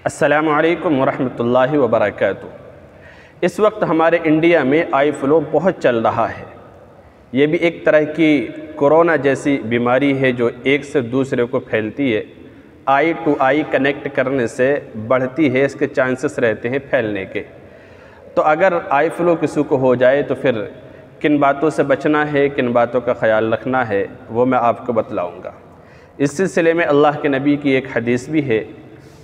السلام علیکم ورحمۃ اللہ وبرکاتہ۔ اس وقت ہمارے انڈیا میں آئی فلو بہت چل رہا ہے۔ یہ بھی ایک طرح کی کورونا جیسی بیماری ہے جو ایک سے دوسرے کو پھیلتی ہے، آئی ٹو آئی کنیکٹ کرنے سے بڑھتی ہے، اس کے چانسز رہتے ہیں پھیلنے کے۔ تو اگر آئی فلو کسی کو ہو جائے تو پھر کن باتوں سے بچنا ہے، کن باتوں کا خیال رکھنا ہے، وہ میں آپ کو بتلاؤں گا۔ اس سلسلے میں اللہ کے نبی کی ایک حدیث بھی ہے،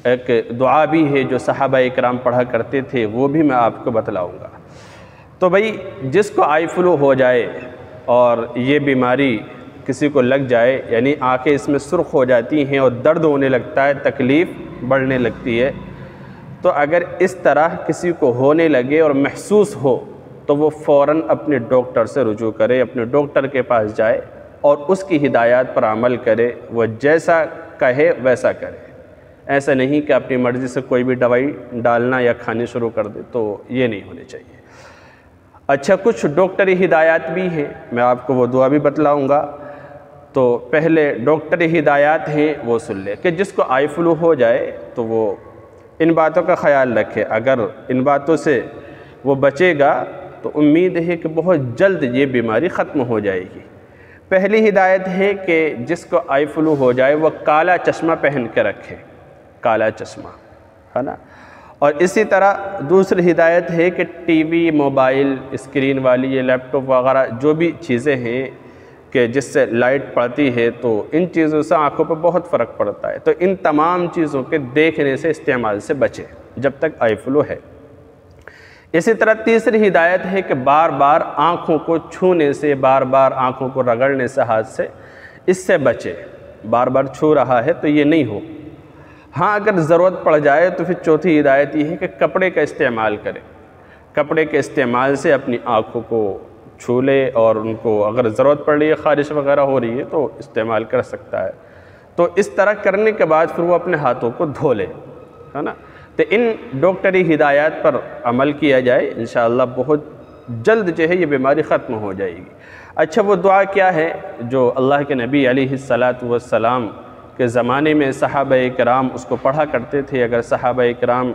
ایک دعا بھی ہے جو صحابہ اکرام پڑھا کرتے تھے، وہ بھی میں آپ کو بتلاؤں گا۔ تو بھئی جس کو آئی فلو ہو جائے اور یہ بیماری کسی کو لگ جائے، یعنی آنکھیں اس میں سرخ ہو جاتی ہیں اور درد ہونے لگتا ہے، تکلیف بڑھنے لگتی ہے، تو اگر اس طرح کسی کو ہونے لگے اور محسوس ہو تو وہ فوراً اپنے ڈاکٹر سے رجوع کرے، اپنے ڈاکٹر کے پاس جائے اور اس کی ہدایات پر عمل کرے، وہ جیسا کہے ویسا کرے۔ ایسا نہیں کہ اپنی مرضی سے کوئی بھی دوائی ڈالنا یا کھانی شروع کر دے، تو یہ نہیں ہونے چاہیے۔ اچھا، کچھ ڈاکٹری ہدایات بھی ہیں، میں آپ کو وہ دعا بھی بتلاؤں گا۔ تو پہلے ڈاکٹری ہدایات ہیں وہ سن لے کہ جس کو آئی فلو ہو جائے تو وہ ان باتوں کا خیال رکھے۔ اگر ان باتوں سے وہ بچے گا تو امید ہے کہ بہت جلد یہ بیماری ختم ہو جائے گی۔ پہلی ہدایت ہے کہ جس کو آئی فلو ہو جائے وہ کالا چشمہ پہن کے رکھے، کالا چشمہ، ہے نا۔ اور اسی طرح دوسری ہدایت ہے کہ ٹی وی، موبائل اسکرین والی یہ لیپ ٹاپ وغیرہ جو بھی چیزیں ہیں کہ جس سے لائٹ پڑتی ہے، تو ان چیزوں سے آنکھوں پہ بہت فرق پڑتا ہے، تو ان تمام چیزوں کے دیکھنے سے، استعمال سے بچے جب تک آئی فلو ہے۔ اسی طرح تیسری ہدایت ہے کہ بار بار آنکھوں کو چھونے سے، بار بار آنکھوں کو رگڑنے سے ہاتھ سے، اس سے بچے۔ بار بار چھو رہا ہے تو یہ نہیں ہو۔ ہاں، اگر ضرورت پڑ جائے تو پھر چوتھی ہدایت یہ ہے کہ کپڑے کا استعمال کرے۔ کپڑے کے استعمال سے اپنی آنکھوں کو چھو لے، اور ان کو اگر ضرورت پڑ رہی ہے، خارش وغیرہ ہو رہی ہے تو استعمال کر سکتا ہے۔ تو اس طرح کرنے کے بعد پھر وہ اپنے ہاتھوں کو دھو لے، ہے نا۔ تو ان ڈاکٹری ہدایات پر عمل کیا جائے، انشاءاللہ بہت جلد جو ہے یہ بیماری ختم ہو جائے گی۔ اچھا، وہ دعا کیا ہے جو اللہ کے نبی علیہ السلام کے زمانے میں صحابہ اکرام اس کو پڑھا کرتے تھے؟ اگر صحابہ اکرام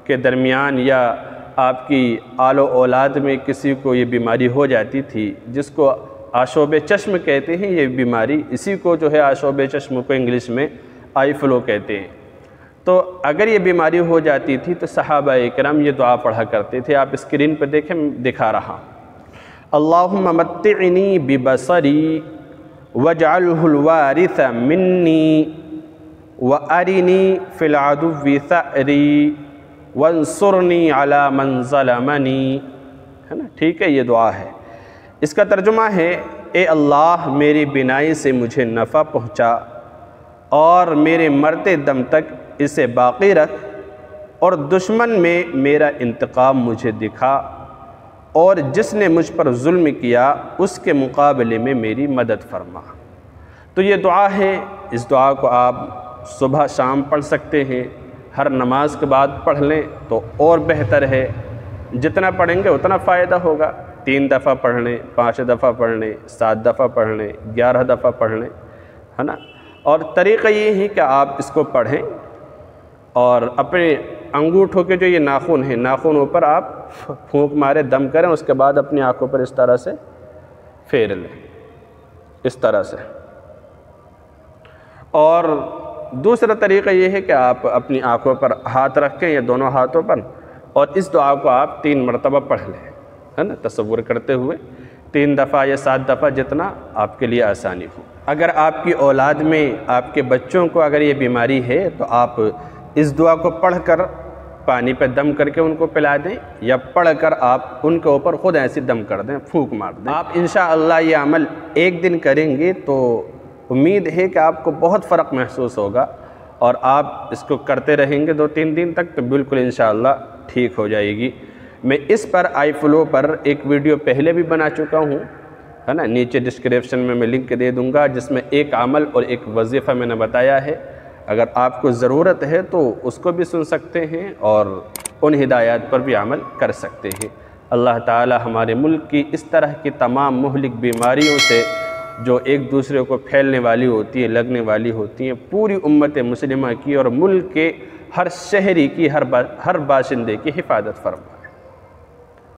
کے درمیان یا آپ کی آل و اولاد میں کسی کو یہ بیماری ہو جاتی تھی، جس کو آشوب چشم کہتے ہیں، یہ بیماری اسی کو جو ہے آشوب چشم کو انگلش میں آئی فلو کہتے ہیں، تو اگر یہ بیماری ہو جاتی تھی تو صحابہ اکرام یہ دعا پڑھا کرتے تھے۔ آپ اسکرین پہ دیکھیں، دکھا رہا ہوں۔ اللہم متعنی ببصری واجعلہ الوارث منی وارنی فی العدو ثأری وانصرنی علی من ظلمنی، ہے نا۔ ٹھیک ہے، یہ دعا ہے۔ اس کا ترجمہ ہے، اے اللہ میری بینائی سے مجھے نفع پہنچا اور میرے مرتے دم تک اسے باقی رکھ، اور دشمن میں میرا انتقام مجھے دکھا، اور جس نے مجھ پر ظلم کیا اس کے مقابلے میں میری مدد فرما۔ تو یہ دعا ہے، اس دعا کو آپ صبح شام پڑھ سکتے ہیں، ہر نماز کے بعد پڑھ لیں تو اور بہتر ہے۔ جتنا پڑھیں گے اتنا فائدہ ہوگا۔ 3 دفعہ پڑھ لیں، 5 دفعہ پڑھ لیں، 7 دفعہ پڑھ لیں، 11 دفعہ پڑھ لیں، ہے نا۔ اور طریقہ یہ ہے کہ آپ اس کو پڑھیں اور اپنے انگوٹھوں کے جو یہ ناخن ہیں، ناخنوں پر آپ پھونک مارے، دم کریں، اس کے بعد اپنی آنکھوں پر اس طرح سے پھیر لیں، اس طرح سے۔ اور دوسرا طریقہ یہ ہے کہ آپ اپنی آنکھوں پر ہاتھ رکھیں یا دونوں ہاتھوں پر، اور اس دعا کو آپ 3 مرتبہ پڑھ لیں، ہے نا، تصور کرتے ہوئے 3 دفعہ یا 7 دفعہ، جتنا آپ کے لیے آسانی ہو۔ اگر آپ کی اولاد میں، آپ کے بچوں کو اگر یہ بیماری ہے تو آپ اس دعا کو پڑھ کر پانی پہ دم کر کے ان کو پلا دیں، یا پڑھ کر آپ ان کے اوپر خود ایسی دم کر دیں، پھونک مار دیں۔ آپ انشاءاللہ یہ عمل ایک دن کریں گے تو امید ہے کہ آپ کو بہت فرق محسوس ہوگا، اور آپ اس کو کرتے رہیں گے 2-3 دن تک تو بالکل انشاءاللہ ٹھیک ہو جائے گی۔ میں اس پر آئی فلو پر ایک ویڈیو پہلے بھی بنا چکا ہوں، ہے نا، نیچے ڈسکرپشن میں لنک دے دوں گا، جس میں ایک عمل اور ایک وظیفہ میں نے بتایا ہے۔ اگر آپ کو ضرورت ہے تو اس کو بھی سن سکتے ہیں اور ان ہدایات پر بھی عمل کر سکتے ہیں۔ اللہ تعالی ہمارے ملک کی اس طرح کی تمام مہلک بیماریوں سے جو ایک دوسرے کو پھیلنے والی ہوتی ہیں، لگنے والی ہوتی ہیں، پوری امت مسلمہ کی اور ملک کے ہر شہری کی، ہر باشندے کی حفاظت فرما۔